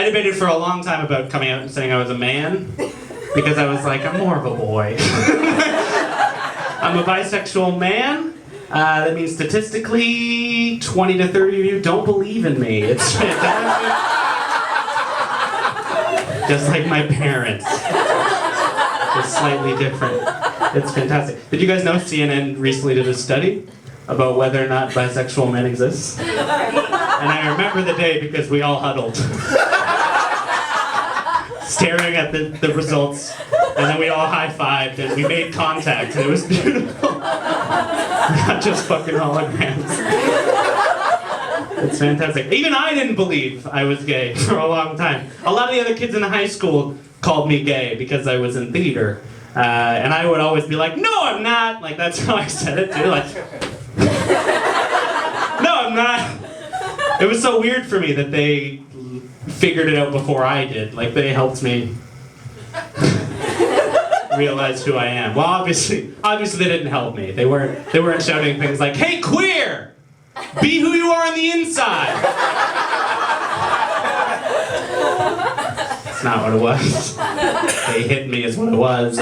debated for a long time about coming out and saying I was a man, because I was like, I'm more of a boy. I'm a bisexual man. That means statistically, 20 to 30 of you don't believe in me. It's fantastic. Just like my parents. Just slightly different. It's fantastic. Did you guys know CNN recently did a study about whether or not bisexual men exist? And I remember the day because we all huddled. Staring at the results, and then we all high-fived and we made contact, and it was beautiful. Not just fucking holograms. It's fantastic. Even I didn't believe I was gay for a long time. A lot of the other kids in high school called me gay because I was in theater. And I would always be like, no, I'm not. Like, that's how I said it, too. Like, no, I'm not. It was so weird for me that they figured it out before I did. Like, they helped me realize who I am. Well, obviously they didn't help me. They weren't shouting things like, "Hey, queer! Be who you are on the inside!" It's not what it was. They hit me is what it was.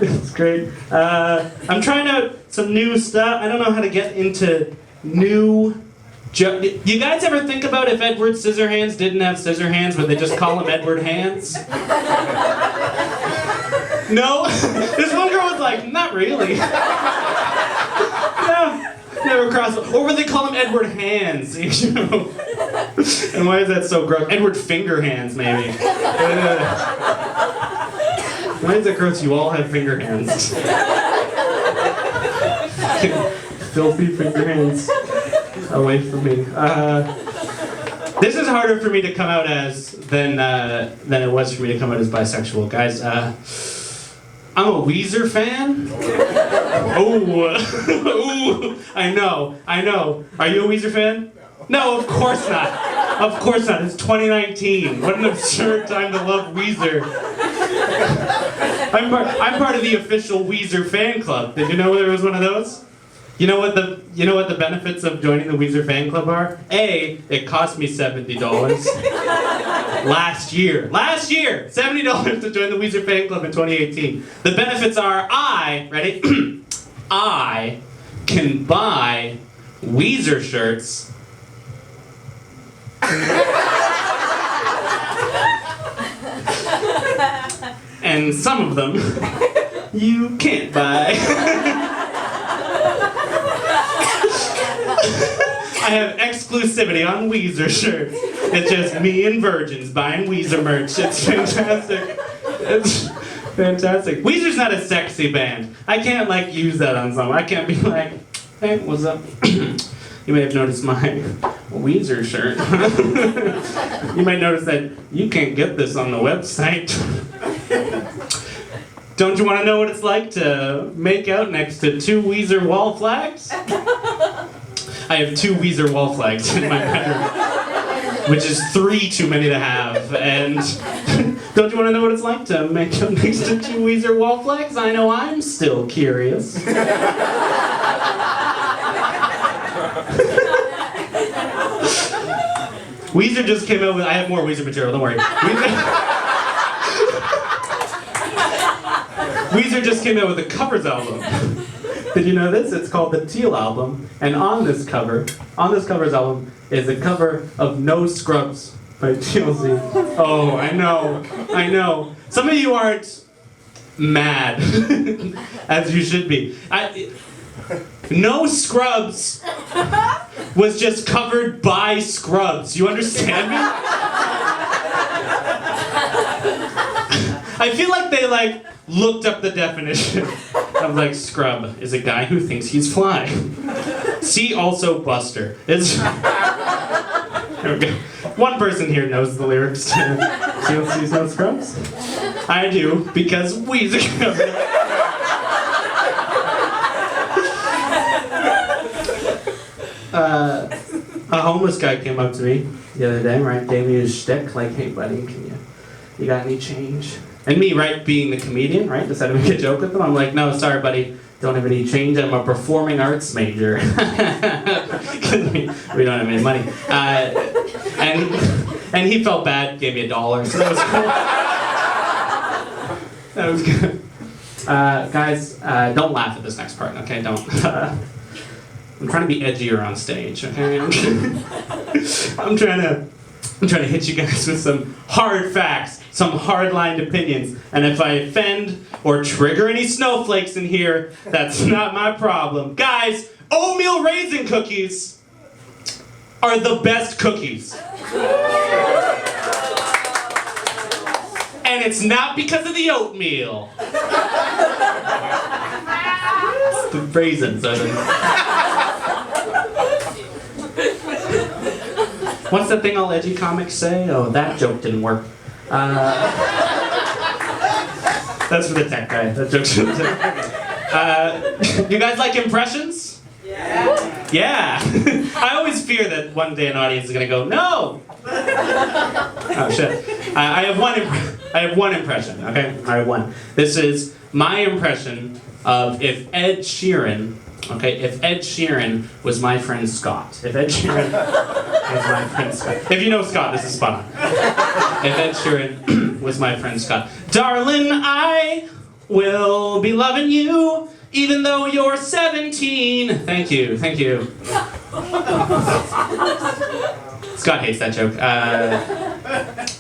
It's great. I'm trying out some new stuff. I don't know how to get into new... You guys ever think about if Edward Scissorhands didn't have scissor hands, would they just call him Edward Hands? No? This one girl was like, not really. No, never crossed. Or would they call him Edward Hands? You know? And why is that so gross? Edward Finger Hands, maybe. Why is that gross? You all have finger hands. Filthy finger hands. Away from me. This is harder for me to come out as than it was for me to come out as bisexual, guys. I'm a Weezer fan. Oh, I know. Are you a Weezer fan? No, of course not. Of course not. It's 2019. What an absurd time to love Weezer. I'm part of the official Weezer fan club. Did you know there was one of those? You know what the benefits of joining the Weezer fan club are? A, it cost me $70. Last year, $70 to join the Weezer fan club in 2018. The benefits are ready? I can buy Weezer shirts and some of them you can't buy. I have exclusivity on Weezer shirts. It's just me and virgins buying Weezer merch. It's fantastic. It's fantastic. Weezer's not a sexy band. I can't use that on someone. I can't be like, hey, what's up? You may have noticed my Weezer shirt. You might notice that you can't get this on the website. Don't you want to know what it's like to make out next to 2 Weezer wall flags? I have 2 Weezer wall flags in my bedroom, which is 3 too many to have. And don't you want to know what it's like to make up next to 2 Weezer wall flags? I know I'm still curious. Weezer just came out with... I have more Weezer material, don't worry. Weezer just came out with a covers album. Did you know this? It's called the Teal Album, and on this covers album, is a cover of No Scrubs by TLC. Oh, I know. Some of you aren't mad, as you should be. No Scrubs was just covered by Scrubs. You understand me? I feel like they looked up the definition of scrub is a guy who thinks he's fly. See also Buster. It's okay. One person here knows the lyrics to TLC's No Scrubs. I do, because Weezer covered it. A homeless guy came up to me the other day, right? Gave me his shtick, hey buddy, you got any change? And me, right, being the comedian, right, decided to make a joke with him. I'm like, no, sorry buddy, don't have any change. I'm a performing arts major. Because we don't have any money. And And he felt bad, gave me $1, so that was cool. That was good. Guys, don't laugh at this next part, okay? Don't. I'm trying to be edgier on stage, okay? I'm trying to hit you guys with some hard facts, some hard-lined opinions, and if I offend or trigger any snowflakes in here, that's not my problem. Guys, oatmeal raisin cookies are the best cookies. And it's not because of the oatmeal. It's the raisins. What's that thing all edgy comics say? Oh, that joke didn't work. That's for the tech guy. That joke's for the tech guy. You guys like impressions? Yeah. Yeah. I always fear that one day an audience is gonna go, no. Oh shit. I have one impression. Okay, I have one. This is my impression of if Ed Sheeran was my friend Scott. If Ed Sheeran was my friend Scott. If you know Scott, this is spot on. If Ed Sheeran was my friend Scott. Darling, I will be loving you even though you're 17. Thank you, thank you. Scott hates that joke.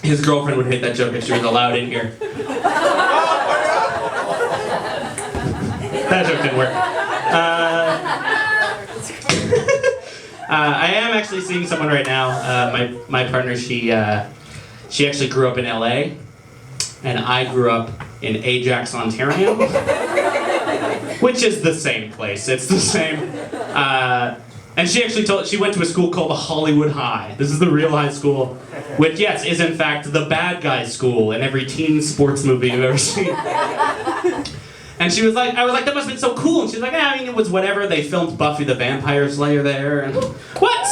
His girlfriend would hate that joke if she was allowed in here. That joke didn't work. I am actually seeing someone right now. My partner, she actually grew up in LA, and I grew up in Ajax, Ontario, which is the same place. It's the same. And she actually she went to a school called the Hollywood High. This is the real high school, which yes is in fact the bad guy school in every teen sports movie you've ever seen. And she was like, I was like, that must have been so cool. And she's like, I mean, it was whatever. They filmed Buffy the Vampire Slayer there. And what?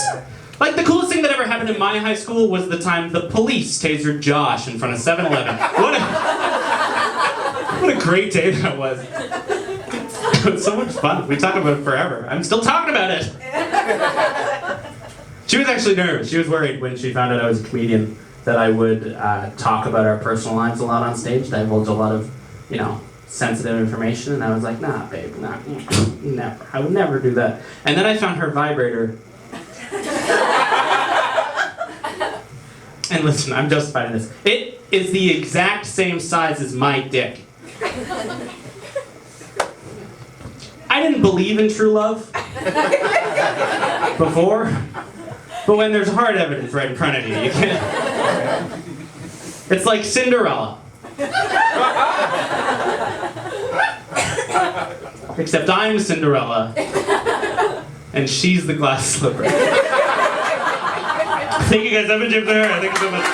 Like, the coolest thing that ever happened in my high school was the time the police tasered Josh in front of 7-Eleven. What a great day that was. It was so much fun. We talk about it forever. I'm still talking about it. She was actually nervous. She was worried when she found out I was a comedian that I would talk about our personal lives a lot on stage, divulge a lot of, you know, sensitive information, and I was like, nah, babe, nah, never. I would never do that. And then I found her vibrator. And listen, I'm justified in this. It is the exact same size as my dick. I didn't believe in true love before, but when there's hard evidence right in front of you, you can't. It's like Cinderella. Except I'm Cinderella, and she's the glass slipper. Thank you guys. I've been Jim there. Thank you so much.